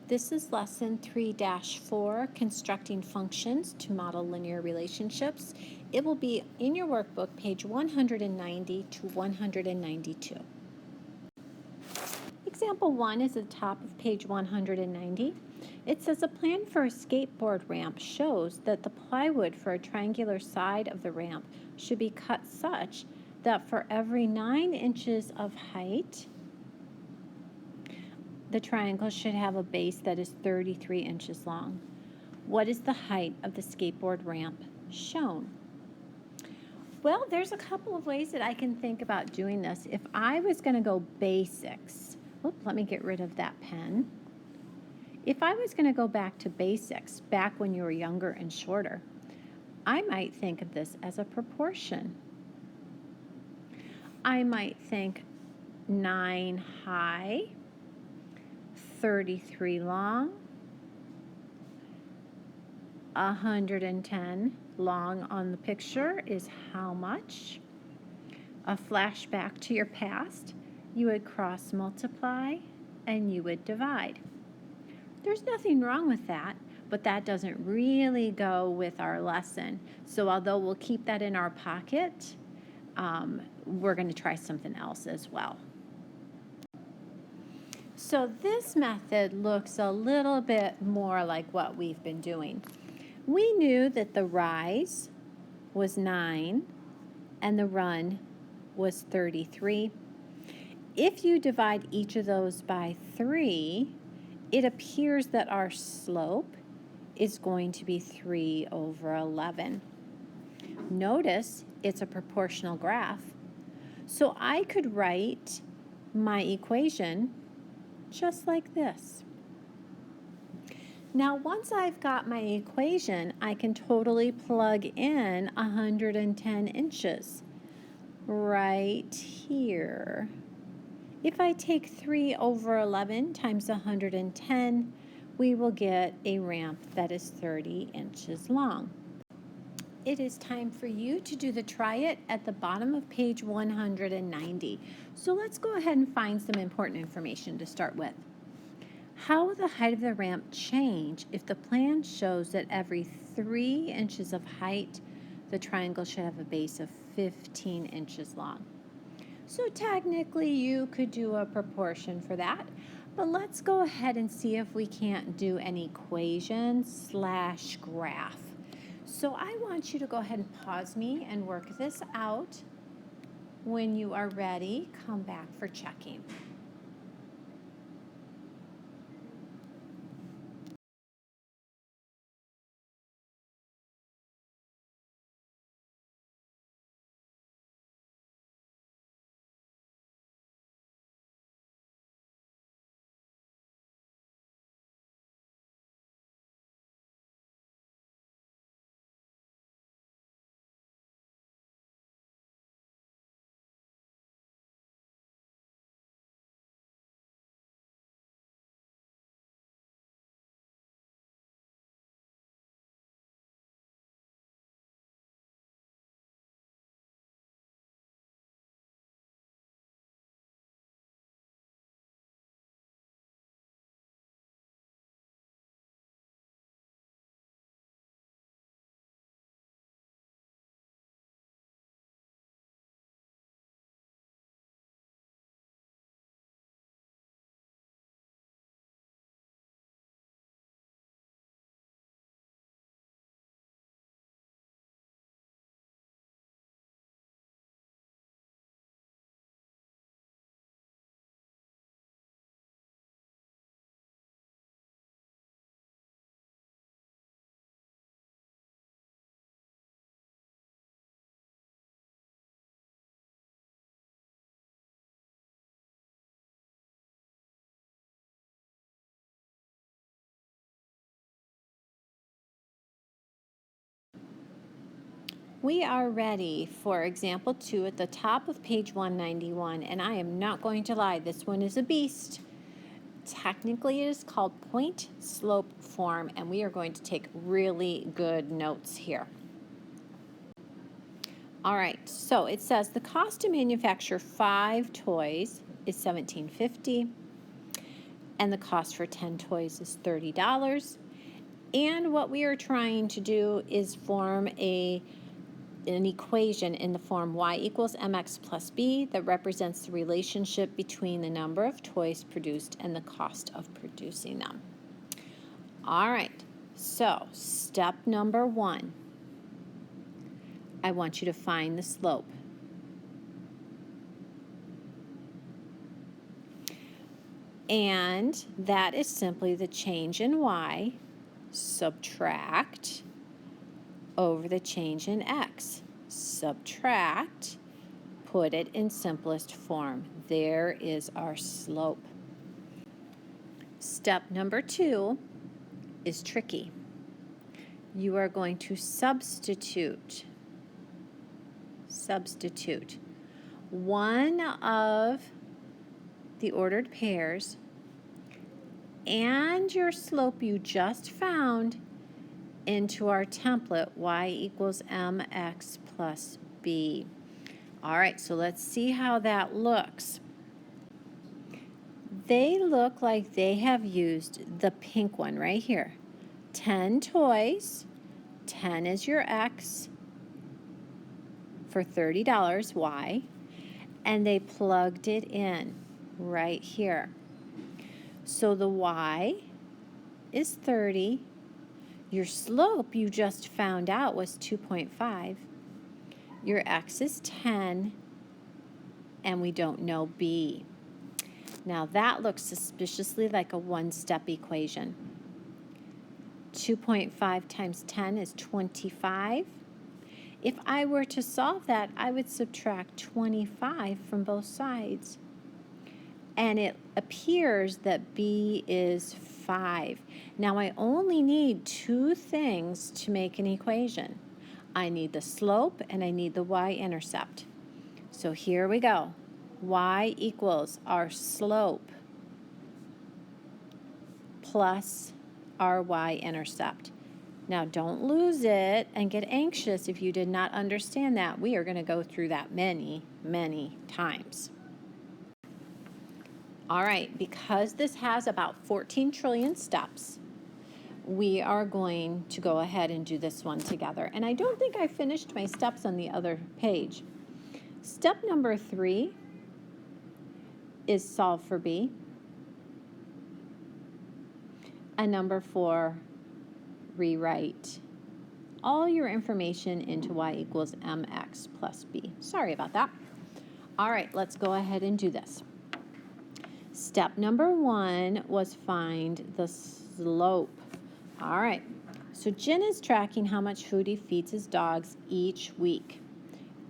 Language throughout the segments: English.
This is lesson 3-4, constructing functions to model linear relationships. It will be in your workbook, page 190 to 192. Example 1 is at the top of page 190. It says a plan for a skateboard ramp shows that the plywood for a triangular side of the ramp should be cut such that for every 9 inches of height, the triangle should have a base that is 33 inches long. What is the height of the skateboard ramp shown? Well, there's a couple of ways that I can think about doing this. If I was going to go basics, let me get rid of that pen. If I was going to go back to basics, back when you were younger and shorter, I might think of this as a proportion. I might think 9 high, 33 long, 110 long on the picture is how much? A flashback to your past, you would cross multiply and you would divide. There's nothing wrong with that, but that doesn't really go with our lesson. So although we'll keep that in our pocket, we're going to try something else as well. So this method looks a little bit more like what we've been doing. We knew that the rise was 9 and the run was 33. If you divide each of those by 3, it appears that our slope is going to be 3 over 11. Notice it's a proportional graph. So I could write my equation just like this. Now, once I've got my equation, I can totally plug in 110 inches right here. If I take 3 over 11 times 110, we will get a ramp that is 30 inches long. It is time for you to do the try it at the bottom of page 190. So let's go ahead and find some important information to start with. How will the height of the ramp change if the plan shows that every 3 inches of height, the triangle should have a base of 15 inches long? So technically you could do a proportion for that, but let's go ahead and see if we can't do an equation / graph. So I want you to go ahead and pause me and work this out. When you are ready, come back for checking. We are ready for example 2 at the top of page 191, and I am not going to lie, this one is a beast. Technically, it is called point slope form, and we are going to take really good notes here. All right, so it says the cost to manufacture 5 toys is $17.50, and the cost for 10 toys is $30. And what we are trying to do is form an equation in the form y equals mx plus b that represents the relationship between the number of toys produced and the cost of producing them. All right, so step number 1, I want you to find the slope. And that is simply the change in y subtract over the change in x. Subtract, put it in simplest form. There is our slope. Step number 2 is tricky. You are going to substitute one of the ordered pairs and your slope you just found into our template, y equals mx plus b. All right, so let's see how that looks. They look like they have used the pink one right here. 10 toys, 10 is your x for $30, y, and they plugged it in right here. So the y is 30. Your slope you just found out was 2.5. Your x is 10, and we don't know b. Now that looks suspiciously like a one-step equation. 2.5 times 10 is 25. If I were to solve that, I would subtract 25 from both sides. And it appears that b is 5. Now I only need 2 things to make an equation. I need the slope and I need the y-intercept. So here we go. Y equals our slope plus our y-intercept. Now don't lose it and get anxious if you did not understand that. We are going to go through that many, many times. All right, because this has about 14 trillion steps, we are going to go ahead and do this one together. And I don't think I finished my steps on the other page. Step number 3 is solve for b. And number 4, rewrite all your information into y equals mx plus b. Sorry about that. All right, let's go ahead and do this. Step number 1 was find the slope. All right, so Jen is tracking how much food he feeds his dogs each week.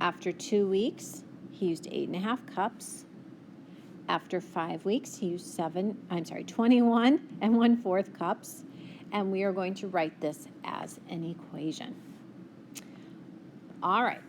After 2 weeks, he used 8.5 cups. After 5 weeks, he used 21 1/4 cups. And we are going to write this as an equation. All right,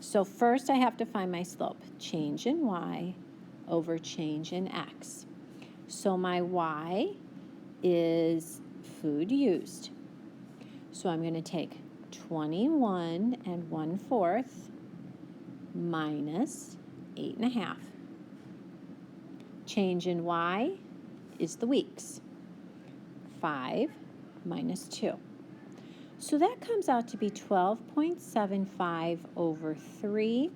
so first I have to find my slope. Change in y over change in x. So my y is food used. So I'm going to take 21 1/4 minus 8.5. Change in y is the weeks. 5 minus 2. So that comes out to be 12.75 over 3.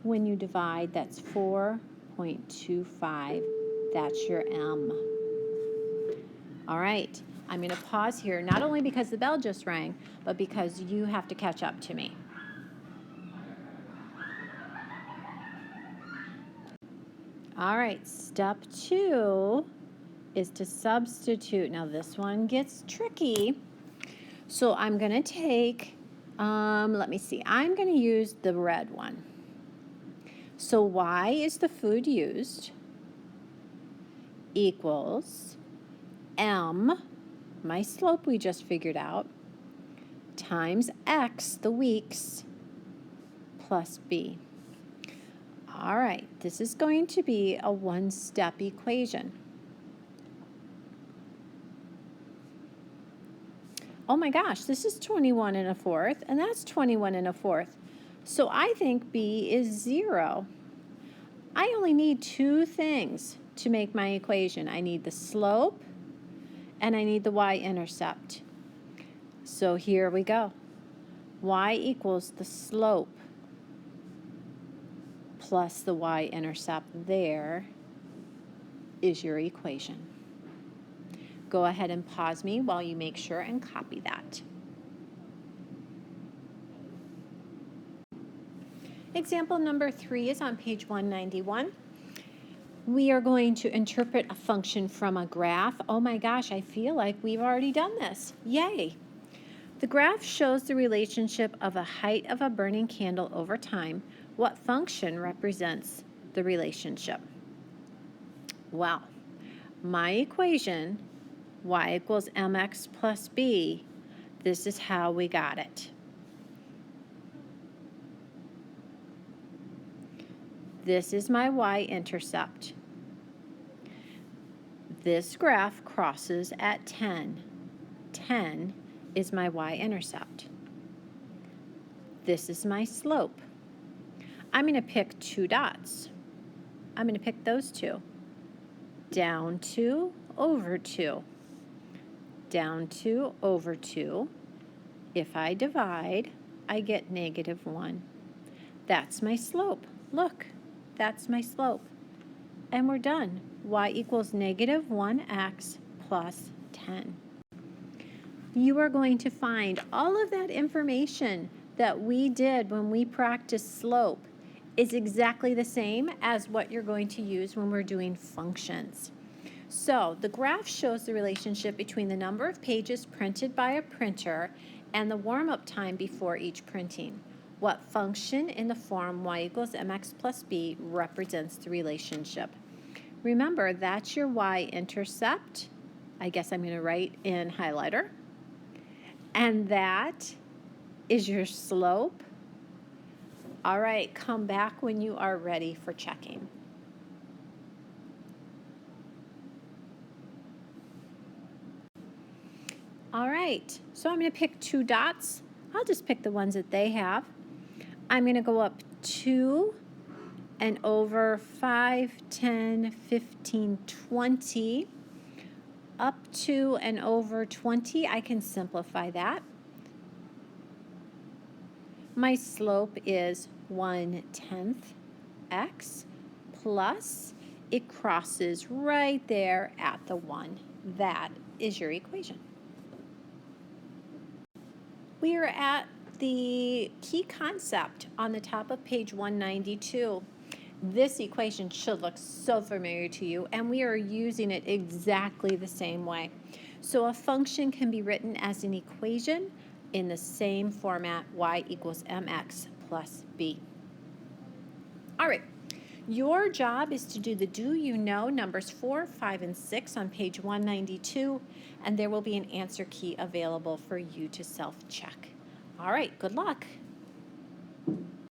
When you divide, that's 4.25. That's your M. All right, I'm going to pause here, not only because the bell just rang, but because you have to catch up to me. All right, step 2 is to substitute. Now this one gets tricky. So I'm going to take, let me see, I'm going to use the red one. So y is the food used equals m, my slope we just figured out, times x, the weeks, plus b. All right, this is going to be a one-step equation. Oh my gosh, this is 21 1/4, and that's 21 1/4. So I think b is 0. I only need 2 things to make my equation. I need the slope and I need the y-intercept. So here we go. Y equals the slope plus the y-intercept. There is your equation. Go ahead and pause me while you make sure and copy that. Example number 3 is on page 191. We are going to interpret a function from a graph. Oh my gosh, I feel like we've already done this. Yay! The graph shows the relationship of the height of a burning candle over time. What function represents the relationship? Well, my equation, y equals mx plus b, this is how we got it. This is my y-intercept. This graph crosses at 10. 10 is my y-intercept. This is my slope. I'm going to pick 2 dots. I'm going to pick those 2. Down 2 over 2. Down 2 over 2. If I divide, I get -1. That's my slope. Look, that's my slope. And we're done. Y equals -1x plus 10. You are going to find all of that information that we did when we practiced slope is exactly the same as what you're going to use when we're doing functions. So the graph shows the relationship between the number of pages printed by a printer and the warm-up time before each printing. What function in the form y equals mx plus b represents the relationship? Remember, that's your y-intercept. I guess I'm going to write in highlighter. And that is your slope. All right, come back when you are ready for checking. All right, so I'm going to pick 2 dots. I'll just pick the ones that they have. I'm going to go up 2 and over 5, 10, 15, 20. Up to and over 20, I can simplify that. My slope is 1/10 x plus, it crosses right there at the 1. That is your equation. We are at the key concept on the top of page 192. This equation should look so familiar to you, and we are using it exactly the same way. So a function can be written as an equation in the same format, y equals mx plus b. All right, your job is to do the do you know numbers 4, 5, and 6 on page 192, and there will be an answer key available for you to self-check. All right, good luck.